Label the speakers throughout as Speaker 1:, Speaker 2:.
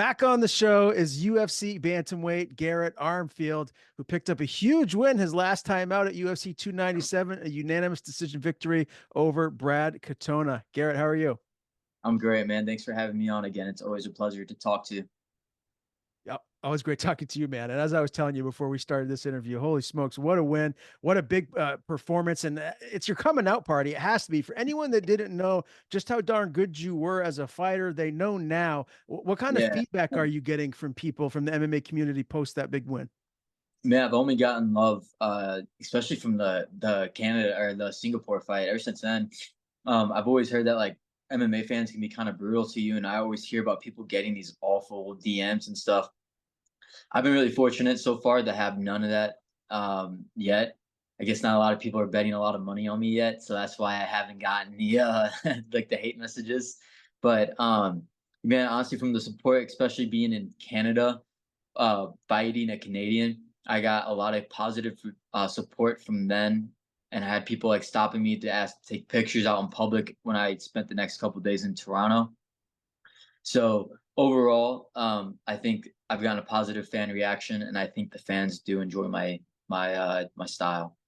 Speaker 1: Back on the show is UFC bantamweight Garrett Armfield, who picked up a huge win his last time out at UFC 297, a unanimous decision victory over Brad Katona. Garrett, how are you?
Speaker 2: I'm great, man. Thanks for having me on again. It's always a pleasure to talk to you.
Speaker 1: Yep. Always great talking to you, man. And as I was telling you before we started this interview, holy smokes, what a win. What a big performance. And it's your coming out party. It has to be. For anyone that didn't know just how darn good you were as a fighter, they know now. What kind of
Speaker 2: Yeah,
Speaker 1: feedback are you getting from people from the MMA community post that big win?
Speaker 2: man. I've only gotten love, especially from the Canada or the Singapore fight. Ever since then, I've always heard that like MMA fans can be kind of brutal to you, and I always hear about people getting these awful DMs and stuff. I've been really fortunate so far to have none of that yet. I guess not a lot of people are betting a lot of money on me yet, so that's why I haven't gotten the like the hate messages. But man, honestly, from the support, especially being in Canada, fighting a Canadian, I got a lot of positive support from them, and I had people like stopping me to ask to take pictures out in public when I spent the next couple of days in Toronto. So overall, I think I've gotten a positive fan reaction, and I think the fans do enjoy my style.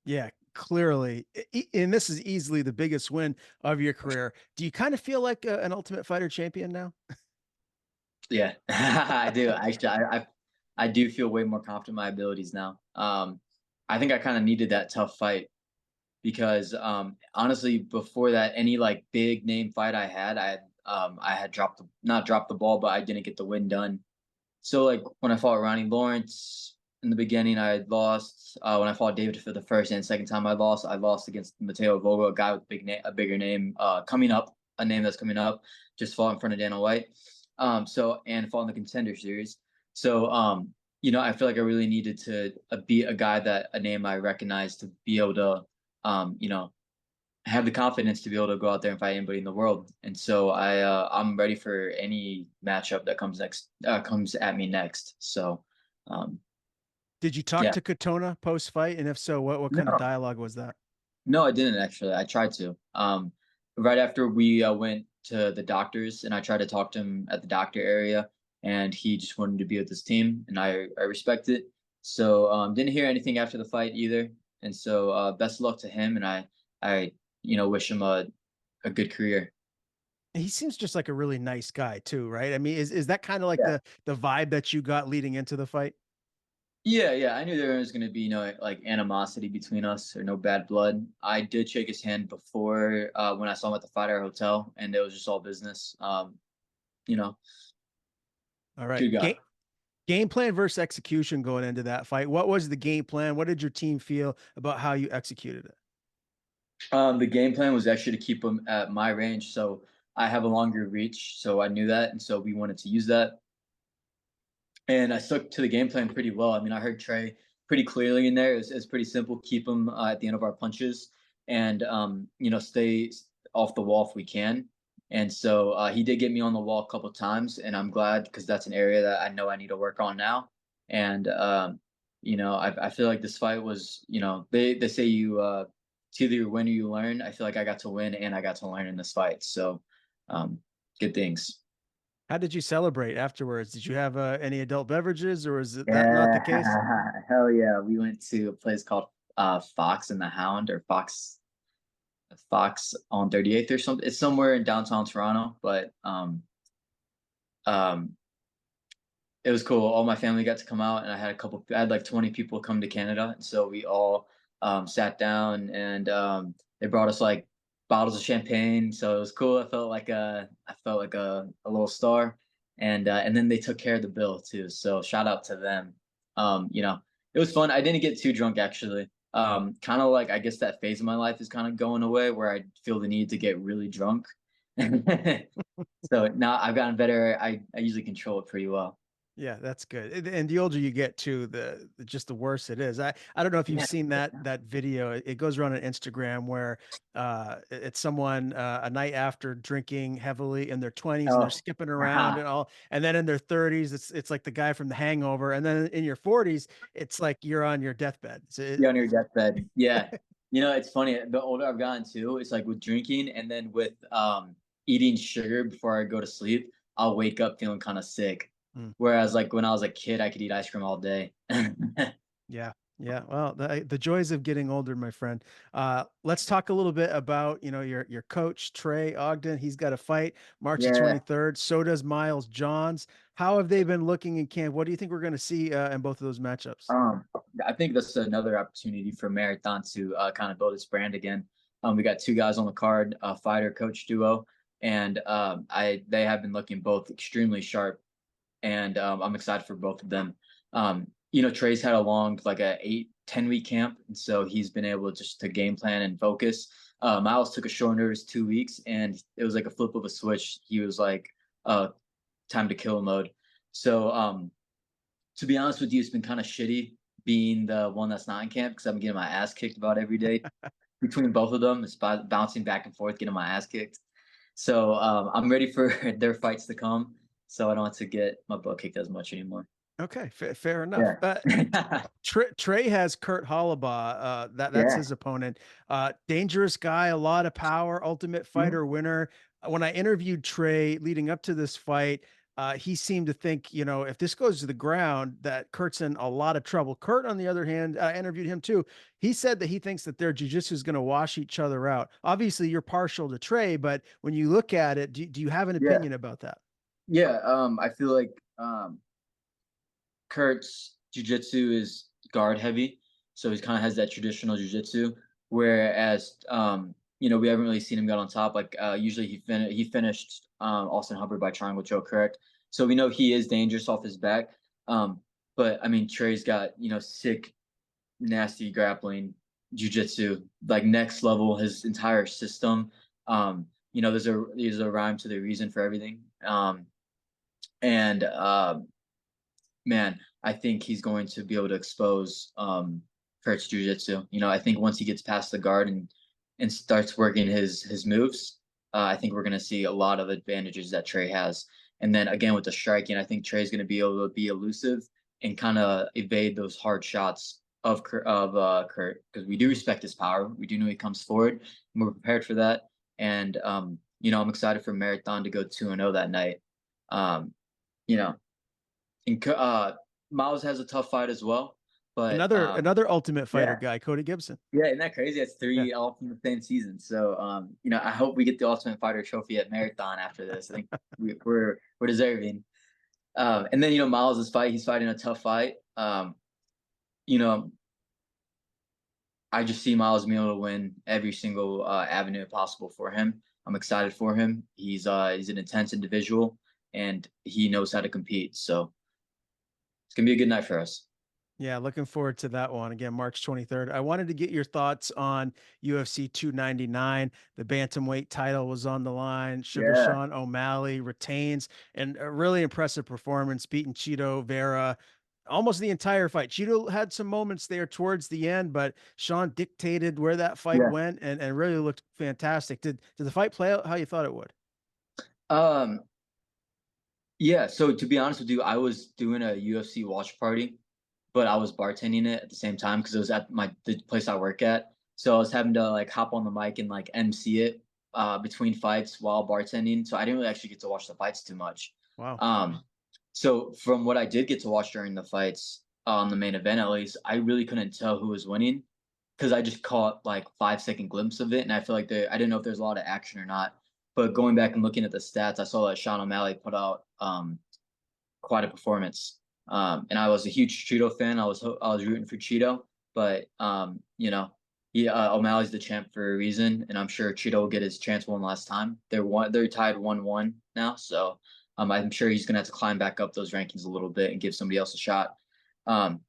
Speaker 1: Yeah, clearly. And this is easily the biggest win of your career. Do you kind of feel like an Ultimate Fighter champion now?
Speaker 2: Yeah, I do. Actually, I do feel way more confident in my abilities now. I think I kind of needed that tough fight because honestly, before that, any like big name fight I had dropped not dropped the ball, but I didn't get the win done. So like when I fought Ronnie Lawrence in the beginning, I had lost. When I fought David for the first and second time, I lost. I lost against Mateo Vogel, a guy with a bigger name, coming up, a name that's coming up. Just fought in front of Dana White. And fought in the Contender Series. So I feel like I really needed to beat a guy that a name I recognize to be able to, have the confidence to be able to go out there and fight anybody in the world. And so I'm ready for any matchup that comes at me next. So um,
Speaker 1: Did you talk
Speaker 2: yeah,
Speaker 1: to Katona post fight? And if so, what kind of
Speaker 2: no,
Speaker 1: dialogue was that?
Speaker 2: no, I didn't actually. I tried to. Right after we went to the doctors, and I tried to talk to him at the doctor area, and he just wanted to be with his team, and I respect it. So didn't hear anything after the fight either. And so best of luck to him, and I wish him a good career.
Speaker 1: He seems just like a really nice guy too, right? I mean, is that kind of like
Speaker 2: Yeah.
Speaker 1: the vibe that you got leading into the fight?
Speaker 2: Yeah, yeah. I knew there was going to be no like animosity between us or no bad blood. I did shake his hand before when I saw him at the Fight Hour Hotel, and it was just all business. You know,
Speaker 1: All right.
Speaker 2: good guy.
Speaker 1: Game plan versus execution going into that fight. What was the game plan? What did your team feel about how you executed it?
Speaker 2: The game plan was actually to keep him at my range, so I have a longer reach, so I knew that, and so we wanted to use that. And I stuck to the game plan pretty well. I mean, I heard Trey pretty clearly in there. It's pretty simple. Keep him at the end of our punches, and stay off the wall if we can. And so he did get me on the wall a couple times, and I'm glad because that's an area that I know I need to work on now. And I feel like this fight was, they say it's either you win or you learn. I feel like I got to win and I got to learn in this fight. So um, good things.
Speaker 1: How did you celebrate afterwards? Did you have any adult beverages, or is it that not the case?
Speaker 2: Yeah, hell yeah. We went to a place called Fox and the Hound or Fox on 38th or something. It's somewhere in downtown Toronto, but um it was cool. All my family got to come out, and I had like 20 people come to Canada, and so we all sat down, and they brought us like bottles of champagne. So it was cool. I felt like a little star, and then they took care of the bill too. So shout out to them. It was fun. I didn't get too drunk actually. Kind of like I guess that phase of my life is kind of going away where I feel the need to get really drunk. So now I've gotten better. I usually control it pretty well.
Speaker 1: Yeah, that's good. And the older you get too, just the worse it is. I don't know if you've
Speaker 2: Yeah.
Speaker 1: seen that video. It goes around on Instagram where it's someone a night after drinking heavily in their 20s and they're
Speaker 2: Oh,
Speaker 1: skipping around and all. And then in their 30s, it's like the guy from The Hangover. And then in your 40s, it's like you're on your deathbed.
Speaker 2: you're on your deathbed. Yeah. It's funny. The older I've gotten too, it's like with drinking and then with eating sugar before I go to sleep. I'll wake up feeling kind of sick.
Speaker 1: Mm.
Speaker 2: Whereas like when I was a kid, I could eat ice cream all day.
Speaker 1: Yeah. Yeah. Well, the joys of getting older, my friend. Let's talk a little bit about, your coach, Trey Ogden. He's got a fight March the
Speaker 2: Yeah.
Speaker 1: 23rd. So does Miles Johns. How have they been looking in camp? What do you think we're going to see in both of those matchups?
Speaker 2: Um, I think that's another opportunity for Marathon to kind of build its brand again. We got two guys on the card, a fighter coach duo, and they have been looking both extremely sharp, and I'm excited for both of them. Trey's had a long, like a 8-10 week camp, and so he's been able just to game plan and focus. Miles took a short notice 2 weeks, and it was like a flip of a switch. He was like, uh, time to kill mode. So to be honest with you, it's been kind of shitty being the one that's not in camp because I'm getting my ass kicked about every day between both of them. It's bouncing back and forth, getting my ass kicked. So I'm ready for their fights to come, so I don't have to get my butt kicked as much anymore.
Speaker 1: Okay, fair enough.
Speaker 2: Yeah,
Speaker 1: Trey has Kurt Hollabaugh. That's
Speaker 2: yeah.
Speaker 1: his opponent. Dangerous guy, a lot of power, ultimate
Speaker 2: Mhm.
Speaker 1: fighter, winner. When I interviewed Trey leading up to this fight, he seemed to think, if this goes to the ground, that Kurt's in a lot of trouble. Kurt, on the other hand, I interviewed him too. He said that he thinks that their jujitsu is going to wash each other out. Obviously, you're partial to Trey, but when you look at it, do you have an
Speaker 2: Yeah,
Speaker 1: opinion about that?
Speaker 2: yeah. I feel like Kurt's jujitsu is guard heavy, so he kind of has that traditional jujitsu. Whereas, we haven't really seen him get on top. Like usually he finished Austin Hubbard by triangle choke, correct? So we know he is dangerous off his back. Um, but I mean, Trey's got sick, nasty grappling jujitsu, like next level. His entire system. There's a rhyme to the reason for everything. And man, I think he's going to be able to expose Kurt's jiu-jitsu. I think once he gets past the guard and starts working his moves, I think we're going to see a lot of advantages that Trey has. And then again with the striking, I think Trey's going to be able to be elusive and kind of evade those hard shots of Kurt because we do
Speaker 1: Mhm.
Speaker 2: respect his power. We do know he comes forward, and we're prepared for that. And I'm excited for Marathon to go 2-0 that night. Um, you know, and Miles has a tough fight as well, but
Speaker 1: Another ultimate fighter
Speaker 2: yeah,
Speaker 1: guy, Cody Gibson.
Speaker 2: yeah, isn't that crazy? That's
Speaker 1: Yeah.
Speaker 2: three all from the same season. So, I hope we get the Ultimate Fighter trophy at Marathon after this. I think we're deserving. And then Miles' fight, he's fighting a tough fight. You know, I just see Miles being able to win every single avenue possible for him. I'm excited for him. He's an intense individual, and he knows how to compete. So it's gonna be a good night for us.
Speaker 1: Yeah, looking forward to that one. Again, March 23rd. I wanted to get your thoughts on UFC 299. The bantamweight title was on the line. Sugar
Speaker 2: Yeah,
Speaker 1: Sean O'Malley retains, and a really impressive performance, beating Cheeto Vera almost the entire fight. Cheeto had some moments there towards the end, but Sean dictated where that fight
Speaker 2: yeah.
Speaker 1: went and really looked fantastic. Did the fight play out how you thought it would?
Speaker 2: Um, Yeah, so to be honest with you, I was doing a UFC watch party, but I was bartending it at the same time because it was at the place I work at. So I was having to like hop on the mic and like MC it between fights while bartending. So I didn't really actually get to watch the fights too much.
Speaker 1: Wow.
Speaker 2: So from what I did get to watch during the fights, on the main event at least, I really couldn't tell who was winning because I just caught like 5 second glimpse of it, and I feel like I didn't know if there's a lot of action or not. But going back and looking at the stats, I saw that Sean O'Malley put out quite a performance. And I was a huge Cheeto fan. I was rooting for Cheeto, but O'Malley's the champ for a reason, and I'm sure Cheeto will get his chance one last time. They're tied 1-1 now, so I'm sure he's gonna have to climb back up those rankings a little bit and give somebody else a shot. Um,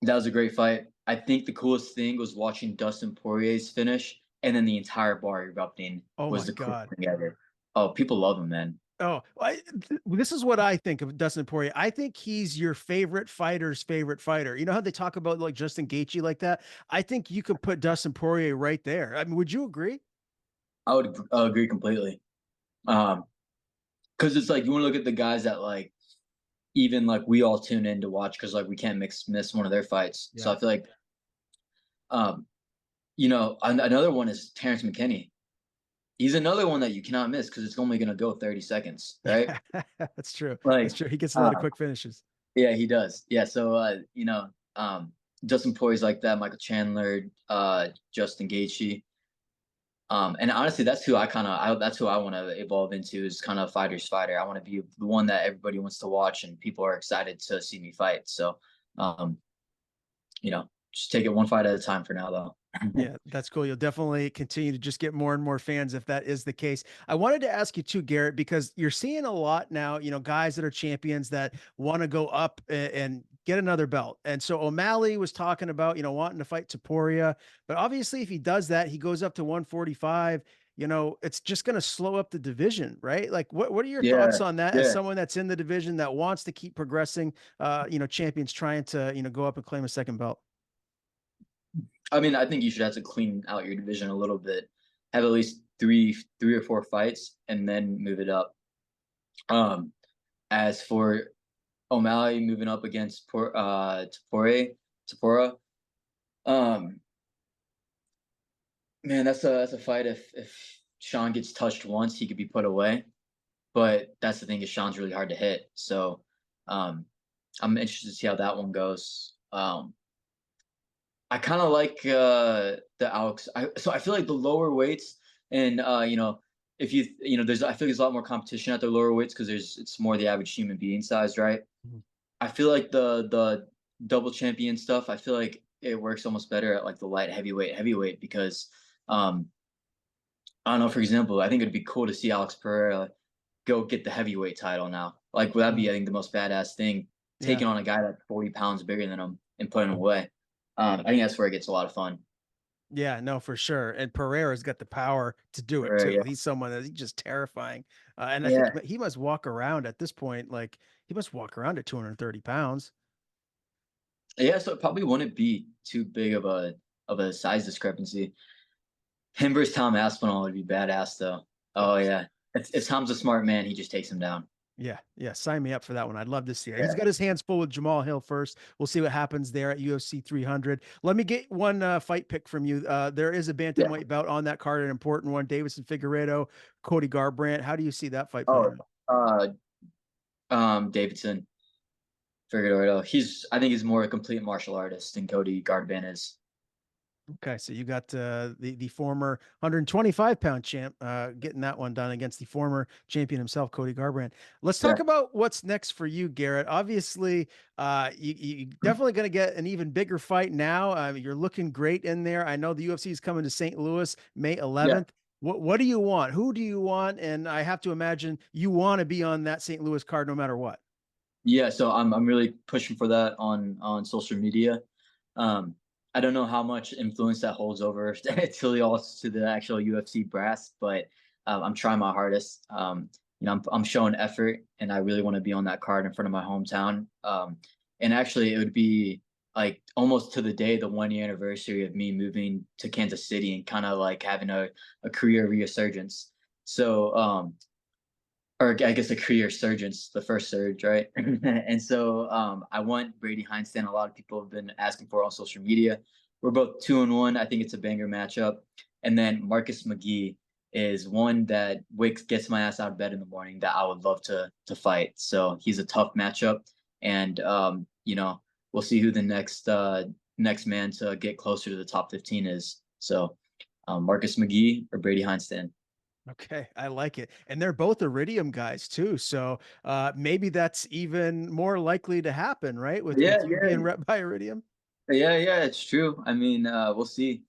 Speaker 2: that was a great fight. I think the coolest thing was watching Dustin Poirier's finish, and then the entire bar erupting
Speaker 1: Oh
Speaker 2: was
Speaker 1: my
Speaker 2: the coolest
Speaker 1: God.
Speaker 2: thing ever. Oh, people love him, man.
Speaker 1: Oh, this is what I think of Dustin Poirier. I think he's your favorite fighter's favorite fighter. You know how they talk about like Justin Gaethje like that? I think you could put Dustin Poirier right there. I mean, would you agree?
Speaker 2: I would agree completely. Because it's like you want to look at the guys that like even like we all tune in to watch because like we can't miss one of their fights. So
Speaker 1: Yeah.
Speaker 2: I feel like um another one is Terrence McKinney. he's another one that you cannot miss because it's only gonna go 30 seconds, right?
Speaker 1: Yeah, that's true. That's
Speaker 2: Like,
Speaker 1: true. He gets a lot of
Speaker 2: uh,
Speaker 1: quick finishes.
Speaker 2: yeah, he does. Yeah, so Justin Poirier's like that, Michael Chandler, Justin Gaethje. And honestly, that's who I want to evolve into is kind of fighter's fighter. I want to be the one that everybody wants to watch and people are excited to see me fight. So, um, just take it one fight at a time for now, though.
Speaker 1: Yeah, that's cool. You'll definitely continue to just get more and more fans if that is the case. I wanted to ask you too, Garrett, because you're seeing a lot now, guys that are champions that want to go up and get another belt. And so O'Malley was talking about, wanting to fight Taporia, but obviously if he does that, he goes up to 145, it's just going to slow up the division, right? Like what are your thoughts
Speaker 2: Yeah,
Speaker 1: on that as
Speaker 2: yeah.
Speaker 1: someone that's in the division that wants to keep progressing, champions trying to, go up and claim a second belt?
Speaker 2: I mean, I think you should have to clean out your division a little bit, have at least three or four fights, and then move it up. Um, as for O'Malley moving up against Tapora, um, man, that's a fight. If Sean gets touched once, he could be put away. But that's the thing is Sean's really hard to hit. So um, I'm interested to see how that one goes. I kind of like the Alex. So I feel like the lower weights, and if there's I feel like there's a lot more competition at the lower weights because it's more the average human being size, right?
Speaker 1: Mhm.
Speaker 2: I feel like the double champion stuff. I feel like it works almost better at like the light heavyweight because um, I don't know. For example, I think it'd be cool to see Alex Pereira go get the heavyweight title now. Like, would that be,
Speaker 1: Mhm.
Speaker 2: I think, the most badass thing,
Speaker 1: Yeah.
Speaker 2: taking on a guy that's 40 pounds bigger than him and putting him away. I think that's where it gets a lot of fun.
Speaker 1: Yeah, no, for sure. And Pereira's got the power to do it too.
Speaker 2: Yeah.
Speaker 1: He's someone that he's just terrifying. And I think
Speaker 2: Yeah.
Speaker 1: he must walk around at this point, like he must walk around at 230 pounds.
Speaker 2: Yeah. So it probably wouldn't be too big of a size discrepancy. Him versus Tom Aspinall would be badass though. Oh yeah. If Tom's a smart man, he just takes him down.
Speaker 1: Yeah, yeah. Sign me up for that one. I'd love to see it. He's
Speaker 2: Yeah.
Speaker 1: got his hands full with Jamal Hill first. We'll see what happens there at UFC 300. Let me get one fight pick from you. There is a
Speaker 2: Yeah.
Speaker 1: bantamweight bout on that card, an important one. Davison Figueredo, Cody Garbrandt. How do you see that fight playing
Speaker 2: Oh,
Speaker 1: out?
Speaker 2: uh, Davidson Figueroa. I think he's more a complete martial artist than Cody Garbrandt is.
Speaker 1: Okay, so you got the former 125-pound champ getting that one done against the former champion himself, Cody Garbrandt. Let's
Speaker 2: Yeah.
Speaker 1: talk about what's next for you, Garrett. Obviously, you definitely going to get an even bigger fight now. You're looking great in there. I know the UFC is coming to St. Louis May
Speaker 2: Yeah.
Speaker 1: 11th. What do you want? Who do you want? And I have to imagine you want to be on that St. Louis card no matter what.
Speaker 2: Yeah, so I'm really pushing for that on social media. Um, I don't know how much influence that holds over to the actual UFC brass, but I'm trying my hardest. I'm showing effort, and I really want to be on that card in front of my hometown. And actually, it would be like almost to the day, the 1 year anniversary of me moving to Kansas City and kind of like having a career resurgence. So or I guess a career surgeon's the first surge, right? And so I want Brady Hiestand. A lot of people have been asking for it on social media. We're both 2-1. I think it's a banger matchup. And then Marcus McGhee is one that gets my ass out of bed in the morning that I would love to fight. So he's a tough matchup, and we'll see who the next man to get closer to the top 15 is. So Marcus McGhee or Brady Hiestand.
Speaker 1: Okay, I like it. And they're both Iridium guys too. So maybe that's even more likely to happen, right?
Speaker 2: Yeah,
Speaker 1: With you being
Speaker 2: yeah,
Speaker 1: rep by Iridium.
Speaker 2: yeah, it's true. I mean, we'll see.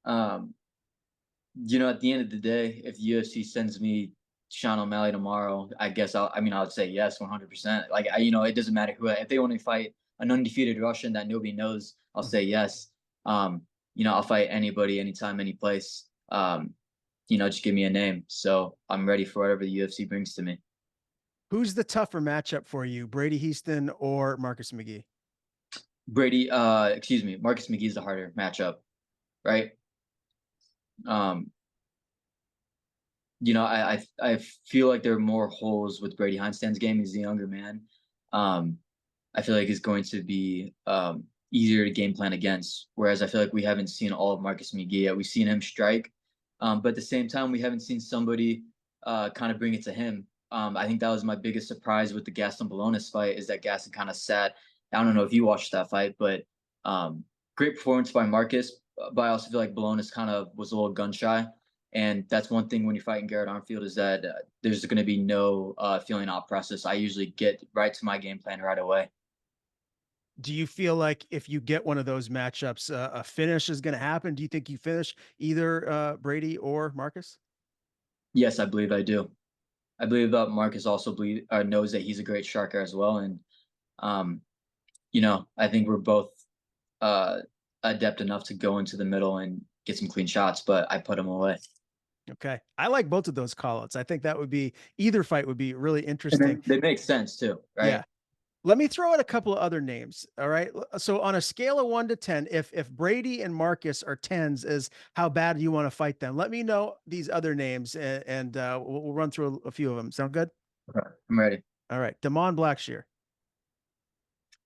Speaker 2: Um, at the end of the day, if the UFC sends me Sean O'Malley tomorrow, I guess I would say yes, 100%. Like, it doesn't matter who, if they want to fight an undefeated Russian that nobody knows, I'll
Speaker 1: Mhm.
Speaker 2: say yes. I'll fight anybody, anytime, any place. Just give me a name. So I'm ready for whatever the UFC brings to me.
Speaker 1: Who's the tougher matchup for you, Brady Heaston or Marcus McGhee?
Speaker 2: Excuse me, Marcus McGee's the harder matchup, right? Um, I feel like there are more holes with Brady Heinstein's game. He's the younger man. Um, I feel like he's going to be easier to game plan against. Whereas I feel like we haven't seen all of Marcus McGee yet. We've seen him strike, But at the same time, we haven't seen somebody kind of bring it to him. I think that was my biggest surprise with the Gaston Bolonis fight is that Gaston kind of sat. I don't know if you watched that fight, but great performance by Marcus. But I also feel like Bolonis kind of was a little gun shy. And that's one thing when you're fighting Garrett Armfield is that there's going to be no feeling out process. I usually get right to my game plan right away.
Speaker 1: Do you feel like if you get one of those matchups, a finish is going to happen? Do you think you finish either Brady or Marcus?
Speaker 2: Yes, I believe I do. I believe that Marcus also knows that he's a great striker as well. And, um, I think we're both uh, adept enough to go into the middle and get some clean shots, but I put him away.
Speaker 1: Okay. I like both of those callouts. I think that would be either fight would be really
Speaker 2: And
Speaker 1: interesting.
Speaker 2: then they make sense too,
Speaker 1: Yeah.
Speaker 2: right?
Speaker 1: Let me throw out a couple of other names. All right. So on a scale of 1 to 10, if Brady and Marcus are tens, is how bad you want to fight them? Let me know these other names, and we'll run through a few of them. Sound good?
Speaker 2: Okay, I'm ready.
Speaker 1: All right. Damon Blackshear.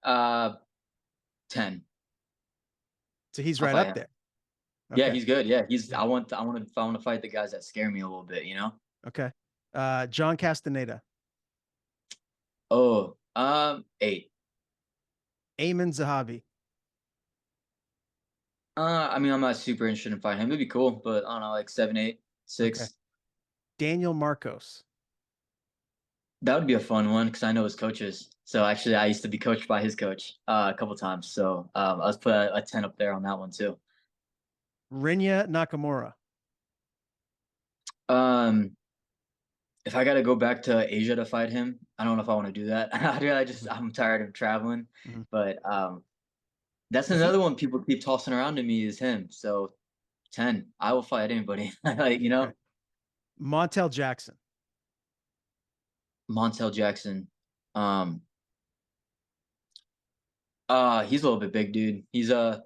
Speaker 2: Uh, 10.
Speaker 1: So he's
Speaker 2: I'll
Speaker 1: right
Speaker 2: fight
Speaker 1: up
Speaker 2: him.
Speaker 1: there.
Speaker 2: Yeah,
Speaker 1: Okay.
Speaker 2: he's good. Yeah,
Speaker 1: Yeah.
Speaker 2: I want to fight the guys that scare me a little bit.
Speaker 1: Okay. John Castaneda.
Speaker 2: Oh, 8.
Speaker 1: Ayman Zahabi.
Speaker 2: I mean, I'm not super interested in fighting him. It'd be cool, but I don't know, like 7, 8,
Speaker 1: Okay.
Speaker 2: 6.
Speaker 1: Daniel Marcos.
Speaker 2: That would be a fun one because I know his coaches. So actually, I used to be coached by his coach a couple times. So I was put a 10 up there on that one too.
Speaker 1: Rinya Nakamura.
Speaker 2: Um, if I got to go back to Asia to fight him, I don't know if I want to do that. I'm tired of traveling.
Speaker 1: Mm-hmm.
Speaker 2: But that's
Speaker 1: He,
Speaker 2: another one people keep tossing around to me is him. So 10, I will fight anybody.
Speaker 1: okay. Montel Jackson.
Speaker 2: Montel Jackson. Um, he's a little bit big, dude. I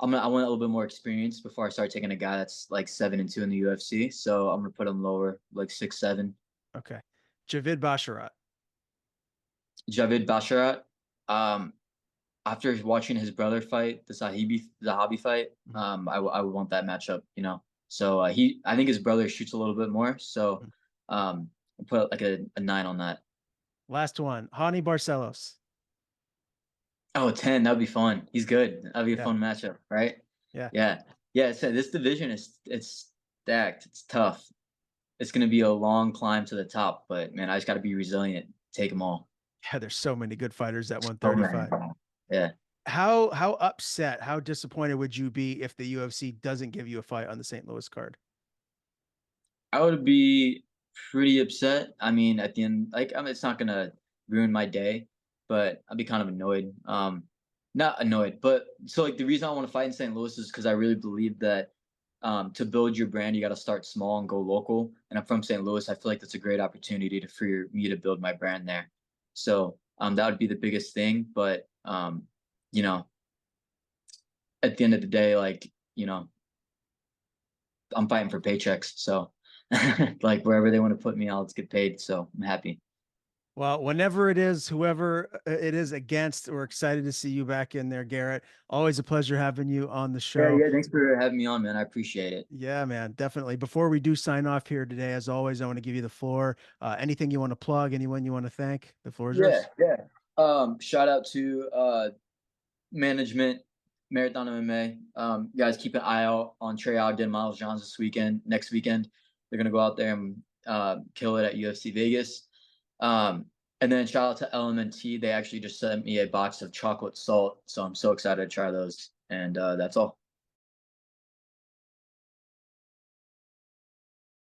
Speaker 2: want a little bit more experience before I start taking a guy that's like 7-2 in the UFC. So I'm gonna put him lower, like 6, 7.
Speaker 1: Okay. Javid Basharat.
Speaker 2: Javid Basharat. Um, after watching his brother fight, the Zahabi fight,
Speaker 1: Mhm.
Speaker 2: I would want that matchup, So I think his brother shoots a little bit more. So I'll put like a 9 on that.
Speaker 1: Last one. Hani Barcelos.
Speaker 2: Oh, 10, that'd be fun. He's good. That'd be a
Speaker 1: Yeah.
Speaker 2: fun matchup, right?
Speaker 1: Yeah.
Speaker 2: Yeah. Yeah, so this division it's stacked. It's tough. It's gonna be a long climb to the top, but man, I just gotta be resilient. Take them all.
Speaker 1: Yeah. There's so many good fighters at
Speaker 2: Oh man.
Speaker 1: 135.
Speaker 2: Yeah.
Speaker 1: How upset, how disappointed would you be if the UFC doesn't give you a fight on the St. Louis card?
Speaker 2: I would be pretty upset. I mean, at the end, like it's not gonna ruin my day, but I'd be kind of annoyed. Not annoyed, but so like the reason I want to fight in St. Louis is because I really believe that to build your brand, you got to start small and go local. And I'm from St. Louis. I feel like that's a great opportunity for me to build my brand there. So that would be the biggest thing. But you know, at the end of the day, like I'm fighting for paychecks. So like wherever they want to put me, I'll just get paid. So I'm happy.
Speaker 1: Well, whenever it is, whoever it is against, we're excited to see you back in there, Garrett. Always a pleasure having you on the
Speaker 2: Yeah,
Speaker 1: show.
Speaker 2: yeah. Thanks for having me on, man. I appreciate it.
Speaker 1: Yeah, man, definitely. Before we do sign off here today, as always, I want to give you the floor. Anything you want to plug, anyone you want to thank, the floor is
Speaker 2: Yeah,
Speaker 1: yours.
Speaker 2: yeah. Shout out to management, Marathon MMA. Guys, keep an eye out on Trey Ogden, Miles Johns next weekend. They're gonna go out there and kill it at UFC Vegas. And then shout out to LMNT. They actually just sent me a box of chocolate salt, so I'm so excited to try those. And that's all.